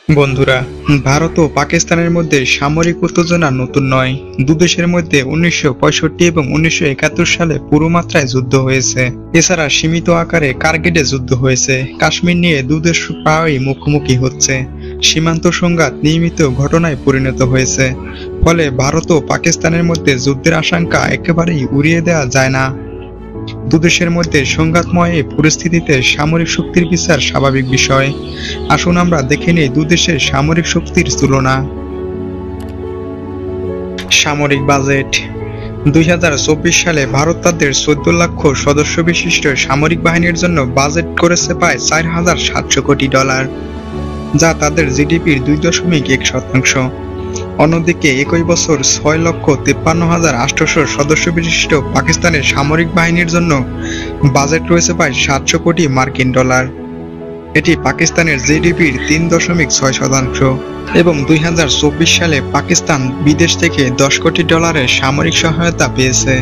বন্ধুরা, ভারত ও পাকিস্তানের মধ্যে সামরিক উত্তেজনা নতুন নয়। দুদেশের মধ্যে 1965 এবং 1971 সালে পুরো মাত্রায় যুদ্ধ হয়েছে। এছাড়া সীমিত আকারে কারগিলে যুদ্ধ হয়েছে। কাশ্মীর নিয়ে দুদেশ প্রায়ই মুখোমুখি হচ্ছে। সীমান্ত সংঘাত নিয়মিত ঘটনায় পরিণত হয়েছে। ফলে ভারত ও পাকিস্তানের মধ্যে যুদ্ধের আশঙ্কা একেবারেই উড়িয়ে দেওয়া যায় না। দুদেশের মধ্যে সংঘাতময় এই পরিস্থিতিতে সামরিক শক্তির বিচার স্বাভাবিক বিষয়। আসুন আমরা দেখে নিই দুদেশের সামরিক শক্তির তুলনা। সামরিক বাজেট 2024 সালে ভারত তাদের 14 লক্ষ সদস্য বিশিষ্ট সামরিক বাহিনীর জন্য বাজেট করেছে প্রায় $4,700 কোটি, যা তাদের জিডিপির 2.1%। অন্যদিকে একই বছর 6,53,800 সদস্য বিশিষ্ট পাকিস্তানের সামরিক বাহিনীর জন্য বাজেট রয়েছে প্রায় $700 কোটি। এটি পাকিস্তানের জিডিপির 3.6%। এবং 2024 সালে পাকিস্তান বিদেশ থেকে $10 কোটি সামরিক সহায়তা পেয়েছে।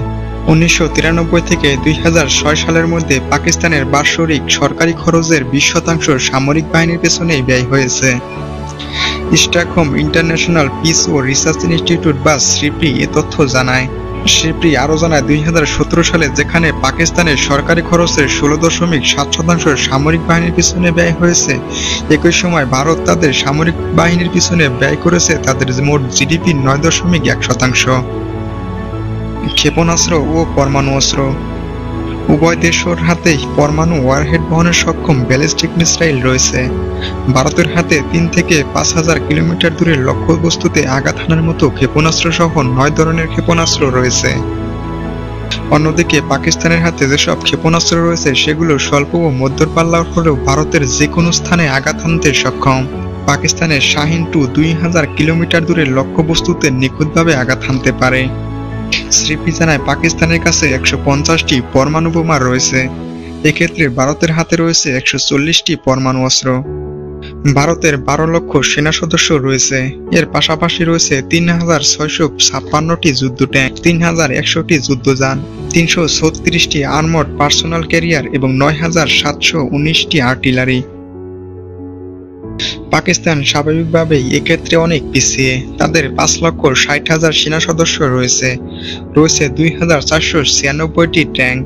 1993 থেকে 2006 সালের মধ্যে পাকিস্তানের বার্ষিক সরকারি খরচের 20% সামরিক বাহিনীর পেছনেই ব্যয় হয়েছে। স্টকহোম ইন্টারন্যাশনাল পিস ও রিসার্চ ইনস্টিটিউট বা সিপ্রি এ তথ্য জানায়। সিপ্রি আরও জানায় 2017 সালে যেখানে পাকিস্তানের সরকারি খরচের 16.7% সামরিক বাহিনীর পিছনে ব্যয় হয়েছে, একই সময় ভারত তাদের সামরিক বাহিনীর পিছনে ব্যয় করেছে তাদের মোট জিডিপির 9.1%। ক্ষেপণাস্ত্র ও পরমাণু অস্ত্র উভয় দেশের হাতেই পরমাণু ওয়ারহেড বহনের সক্ষম ব্যালিস্টিক মিসাইল রয়েছে। ভারতের হাতে 3 থেকে 5,000 কিলোমিটার দূরের লক্ষ্যবস্তুতে আঘাত হানার মতো ক্ষেপণাস্ত্র সহ 9 ধরনের ক্ষেপণাস্ত্র রয়েছে। অন্যদিকে পাকিস্তানের হাতে যেসব ক্ষেপণাস্ত্র রয়েছে সেগুলো স্বল্প ও মধ্যম পাল্লার হলেও ভারতের যে কোনো স্থানে আঘাত হানতে সক্ষম। পাকিস্তানের শাহিন-2 2,000 কিলোমিটার দূরের লক্ষ্যবস্তুতে নিখুঁতভাবে আঘাত হানতে পারে। সিপ্রি জানায় পাকিস্তানের কাছে 150টি পরমাণু বোমা রয়েছে। এক্ষেত্রে ভারতের হাতে রয়েছে 140টি পরমাণু অস্ত্র। ভারতের 12 লক্ষ সেনা সদস্য রয়েছে। এর পাশাপাশি রয়েছে 3,656টি যুদ্ধ ট্যাঙ্ক, 3,100টি যুদ্ধযান, 336টি আর্মড পার্সোনাল ক্যারিয়ার এবং 9,719টি আর্টিলারি। পাকিস্তান স্বাভাবিকভাবেই এক্ষেত্রে অনেক পিছিয়ে। তাদের 5,60,000 সেনা সদস্য রয়েছে। 2,496টি ট্যাঙ্ক,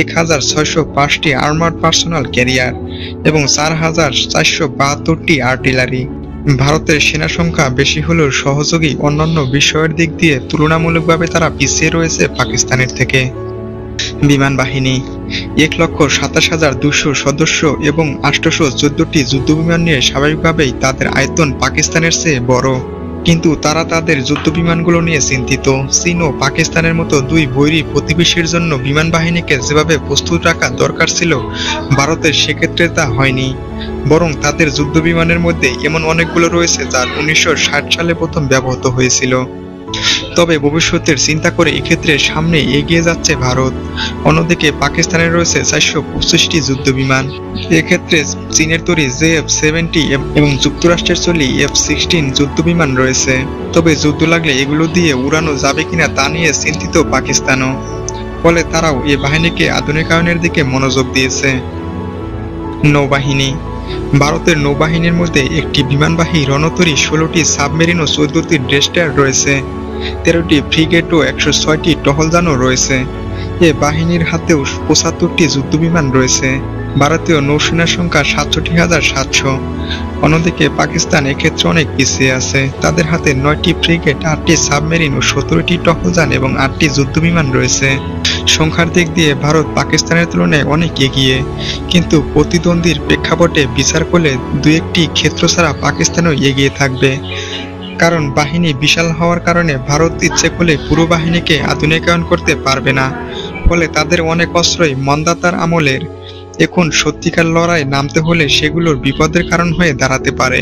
1,605টি আর্মার্ড পার্সোনাল ক্যারিয়ার এবং 4,472টি আর্টিলারি। ভারতের সেনা সংখ্যা বেশি হলেও সহযোগী অন্যান্য বিষয়ের দিক দিয়ে তুলনামূলকভাবে তারা পিছিয়ে রয়েছে পাকিস্তানের থেকে। বিমান বাহিনী 1,27,200 সদস্য এবং 814টি যুদ্ধবিমান নিয়ে স্বাভাবিকভাবেই তাদের আয়তন পাকিস্তানের চেয়ে বড়, কিন্তু তারা তাদের যুদ্ধবিমানগুলো নিয়ে চিন্তিত। চীন ও পাকিস্তানের মতো দুই বৈরী প্রতিবেশীর জন্য বিমান বাহিনীকে যেভাবে প্রস্তুত রাখা দরকার ছিল, ভারতের সেক্ষেত্রে তা হয়নি। বরং তাদের যুদ্ধবিমানের মধ্যে এমন অনেকগুলো রয়েছে যা 1960 সালে প্রথম ব্যবহৃত হয়েছিল। তবে ভবিষ্যতের চিন্তা করে এক্ষেত্রে সামনে এগিয়ে যাচ্ছে ভারত। অন্যদিকে পাকিস্তানের রয়েছে 425টি যুদ্ধবিমান। এক্ষেত্রে চীনের তৈরি JF-70 এবং যুক্তরাষ্ট্রের তৈরি F-16 যুদ্ধবিমান রয়েছে। তবে যুদ্ধ লাগলে এগুলো দিয়ে উড়ানো যাবে কিনা তা নিয়ে চিন্তিত পাকিস্তানও। ফলে তারাও এ বাহিনীকে আধুনিকায়নের দিকে মনোযোগ দিয়েছে। নৌবাহিনী ভারতের নৌবাহিনীর মধ্যে একটি বিমানবাহী রণতরী, 16টি সাবমেরিন ও 14টি ডেস্ট্রয়ার রয়েছে। 13টি ফ্রিগেট ও 106টি টহলযানও রয়েছে। এ বাহিনীর হাতেও 75টি যুদ্ধবিমান রয়েছে। ভারতীয় নৌসেনার সংখ্যা 67,700। অন্যদিকে পাকিস্তান এক্ষেত্রে অনেক পিছিয়ে আছে। তাদের হাতে 9টি ফ্রিগেট, 8টি সাবমেরিন ও 17টি টহলযান এবং 8টি যুদ্ধবিমান রয়েছে। সংখ্যার দিক দিয়ে ভারত পাকিস্তানের তুলনায় অনেক এগিয়ে, কিন্তু প্রতিদ্বন্দ্বীর প্রেক্ষাপটে বিচার করলে 2-1টি ক্ষেত্র ছাড়া পাকিস্তানও এগিয়ে থাকবে। কারণ বাহিনী বিশাল হওয়ার কারণে ভারত ইচ্ছে করলে পুরো বাহিনীকে আধুনিকায়ন করতে পারবে না। ফলে তাদের অনেক অস্ত্রই মন্দাতার আমলের। এখন সত্যিকার লড়াই নামতে হলে সেগুলোর বিপদের কারণ হয়ে দাঁড়াতে পারে।